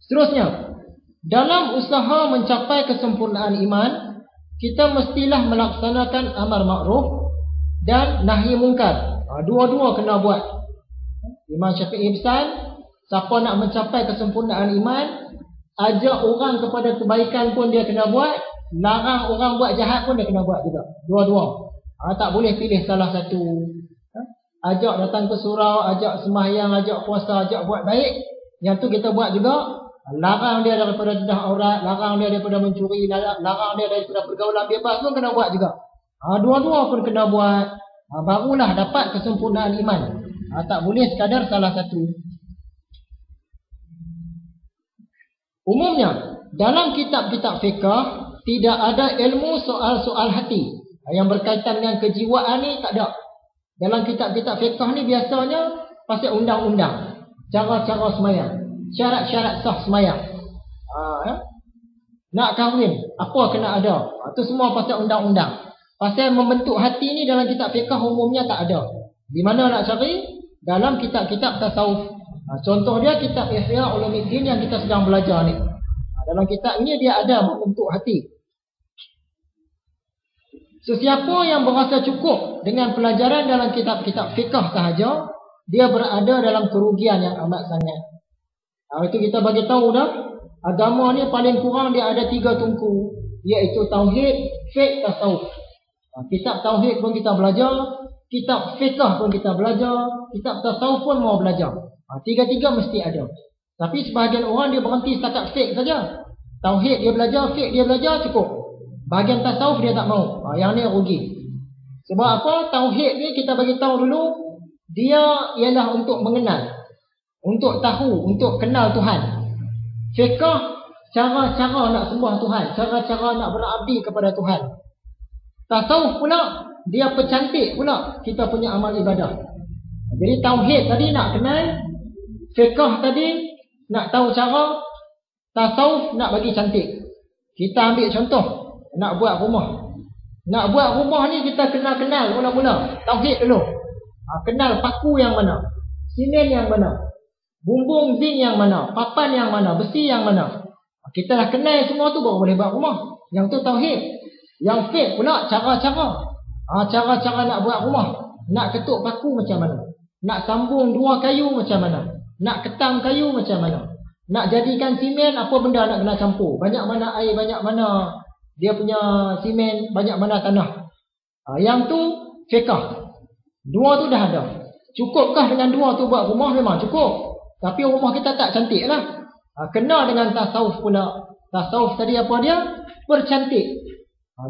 Seterusnya, dalam usaha mencapai kesempurnaan iman, kita mestilah melaksanakan amar makruf dan nahi mungkar. Dua-dua kena buat. Imam Syafi'i pesan, siapa nak mencapai kesempurnaan iman, ajak orang kepada kebaikan pun dia kena buat, larang orang buat jahat pun dia kena buat juga. Dua-dua. Tak boleh pilih salah satu. Ajak datang ke surau, ajak sembahyang, ajak puasa, ajak buat baik, yang tu kita buat juga. Larang dia daripada dedah aurat, larang dia daripada mencuri, larang dia daripada pergaulan bebas pun kena buat juga. Dua-dua pun kena buat. Barulah dapat kesempurnaan iman. Tak boleh sekadar salah satu. Umumnya dalam kitab-kitab fiqh tidak ada ilmu soal-soal hati yang berkaitan dengan kejiwaan ni, tak ada. Dalam kitab-kitab fiqh ni biasanya pasal undang-undang, cara-cara sembahyang, syarat-syarat sah sembahyang. Nak kahwin, apa kena ada. Itu semua pasal undang-undang. Pasal membentuk hati ni dalam kitab fiqh umumnya tak ada. Di mana nak cari? Dalam kitab-kitab tasawuf. Contoh dia kitab Ihya Ulumuddin yang kita sedang belajar ni. Dalam kitab ini dia ada membentuk hati. Sesiapa yang berasa cukup dengan pelajaran dalam kitab-kitab fiqh sahaja, dia berada dalam kerugian yang amat sangat. Itu kita bagi tahu dah, agama ni paling kurang dia ada 3 tungku, iaitu tauhid, fiqh, tasawuf. Kitab tauhid pun kita belajar, kitab fiqh pun kita belajar, kitab tasawuf pun mau belajar. Tiga-tiga mesti ada. Tapi sebahagian orang dia berhenti setakat fiqh saja. Tauhid dia belajar, fiqh dia belajar, cukup. Bahagian tasawuf dia tak mau. Yang ni rugi. Sebab apa? Tauhid ni kita bagi tahu dulu, dia ialah untuk mengenal, untuk tahu, untuk kenal Tuhan. Fiqh, cara-cara nak sembah Tuhan, cara-cara nak berabdi kepada Tuhan. Tasawuf pula, dia percantik pula kita punya amal ibadah. Jadi tauhid tadi nak kenal, fiqh tadi nak tahu cara, tasawuf nak bagi cantik. Kita ambil contoh, nak buat rumah. Nak buat rumah ni kita kenal mula-mula tauhid dulu. Kenal paku yang mana, simen yang mana, bumbung zinc yang mana, papan yang mana, besi yang mana. Kita dah kenal semua tu baru boleh buat rumah. Yang tu tauhid. Yang fiqh pula cara-cara. Cara-cara nak buat rumah. Nak ketuk paku macam mana, nak sambung 2 kayu macam mana, nak ketam kayu macam mana, nak jadikan simen apa benda nak kena campur, banyak mana air, banyak mana dia punya simen, banyak mana tanah. Yang tu fiqh. 2 tu dah ada. Cukupkah dengan 2 tu buat rumah? Memang cukup. Tapi rumah kita tak cantik lah. Kena dengan tasawuf pula. Tasawuf tadi apa dia? Percantik.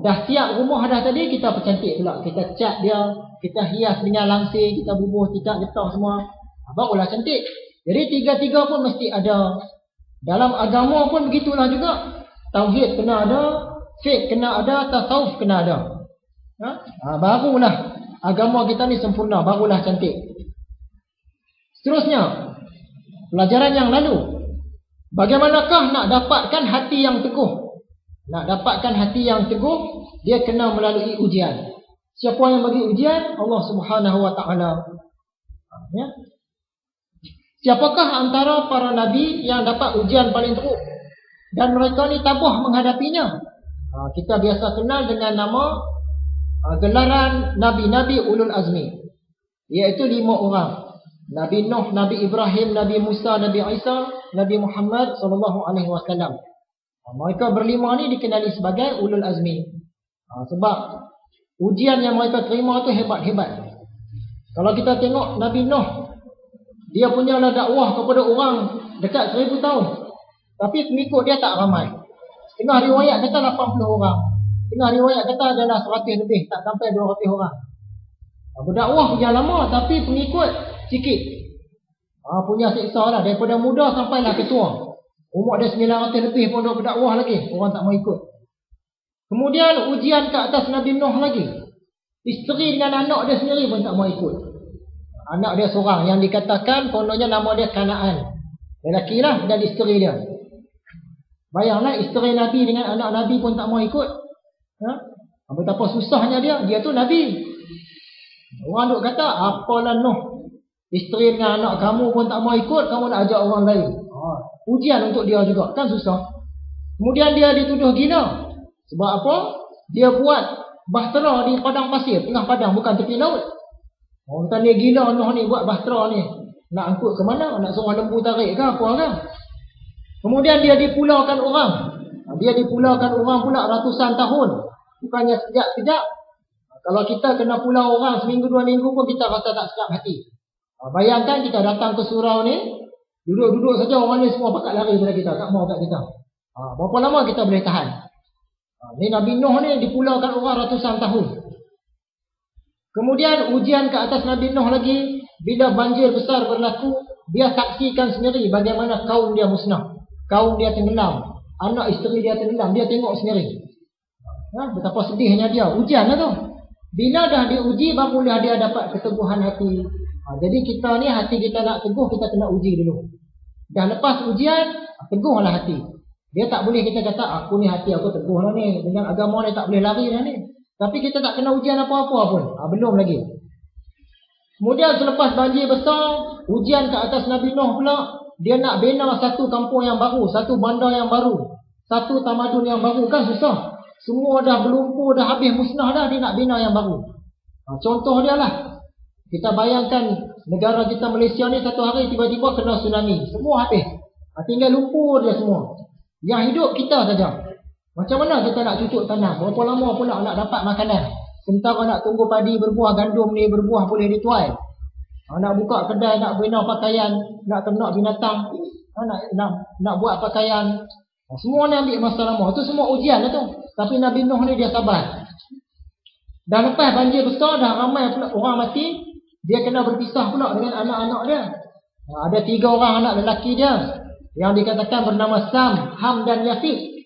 Dah siap rumah dah tadi, kita percantik pula. Kita cat dia, kita hias dengan langsir, kita bubuh, kita getah semua. Barulah cantik. Jadi 3-3 pun mesti ada. Dalam agama pun begitulah juga. Tauhid kena ada, fiqh kena ada, tasawuf kena ada. Barulah agama kita ni sempurna, barulah cantik. Seterusnya, pelajaran yang lalu. Bagaimanakah nak dapatkan hati yang teguh? Nak dapatkan hati yang teguh, dia kena melalui ujian. Siapa yang bagi ujian? Allah Subhanahu Wa Taala. Ya. Siapakah antara para nabi yang dapat ujian paling teruk? Dan mereka ni tabah menghadapinya. Kita biasa kenal dengan nama gelaran nabi-nabi ulul azmi, iaitu 5 orang. Nabi Nuh, Nabi Ibrahim, Nabi Musa, Nabi Isa, Nabi Muhammad SAW. Mereka berlima ni dikenali sebagai ulul azmi. Sebab ujian yang mereka terima tu hebat-hebat. Kalau kita tengok Nabi Nuh, dia punya dakwah kepada orang dekat 1000 tahun. Tapi pengikut dia tak ramai. Setengah riwayat kata 80 orang. Setengah riwayat kata adalah 100 lebih, tak sampai 200 orang. Berdakwah punya lama tapi pengikut sikit. Punya siksa lah. Daripada muda sampailah ketua. Umur dia 900 lebih pun dah berdakwah lagi. Orang tak mau ikut. Kemudian ujian ke atas Nabi Nuh lagi. Isteri dengan anak dia sendiri pun tak mau ikut. Anak dia seorang yang dikatakan kononnya nama dia Kanaan. Lelaki lah dan isteri dia. Bayanglah isteri Nabi dengan anak Nabi pun tak mau ikut. Betapa susahnya dia. Dia tu Nabi. Orang duk kata, apalah Nuh, isteri dengan anak kamu pun tak mau ikut, kamu nak ajak orang lain. ujian untuk dia juga. Kan susah. Kemudian dia dituduh gila. Sebab apa? Dia buat bahtera di padang pasir, tengah padang, bukan tepi laut. Orang kata dia gila Nuh ni buat bahtera ni. Nak angkut ke mana? Nak suruh lembu tarik ke apa kan? Kemudian dia dipulaukan orang. Dia dipulaukan orang pula ratusan tahun. Bukannya sekejap-sekejap. Kalau kita kena pulau orang seminggu 2 minggu pun kita rasa tak sedap hati. Bayangkan kita datang ke surau ni, duduk-duduk saja orang ni semua pakat lari pada kita, tak mau kat kita. Berapa lama kita boleh tahan? Ni Nabi Nuh ni dipulaukan orang ratusan tahun. Kemudian ujian ke atas Nabi Nuh lagi, bila banjir besar berlaku, dia saksikan sendiri bagaimana kaum dia musnah. Kaum dia tenggelam, anak isteri dia tenggelam, dia tengok sendiri. Betapa sedihnya dia. Ujian lah tu. Bila dah diuji, barulah dia dapat keteguhan hati. Jadi kita ni, hati kita nak teguh, kita kena uji dulu. Dah lepas ujian, teguhlah hati. Dia tak boleh kita kata, aku ni hati aku teguh lah ni, dengan agama ni tak boleh lari dah ni. Tapi kita tak kena ujian apa-apa pun. Belum lagi. Kemudian selepas banjir besar, ujian ke atas Nabi Nuh pula, dia nak bina satu kampung yang baru, satu bandar yang baru, satu tamadun yang baru. Kan susah. Semua dah berlumpur, dah habis musnah dah, dia nak bina yang baru. Contoh dia lah. Kita bayangkan negara kita Malaysia ni satu hari tiba-tiba kena tsunami. Semua habis. Tinggal lumpur dia semua. Yang hidup kita saja. Macam mana kita nak cucuk tanah? Berapa lama pula nak dapat makanan? Sementara nak tunggu padi berbuah, gandum ni berbuah boleh dituai. Nak buka kedai, nak bina pakaian, nak ternak binatang, nak buat pakaian. Semua ni ambil masa lama. Itu semua ujian lah tu. Tapi Nabi Nuh ni dia sabar. Dah lepas banjir besar, dah ramai pula orang mati, dia kena berpisah pula dengan anak-anak dia. Ada 3 orang anak lelaki dia yang dikatakan bernama Sam, Ham dan Yafid.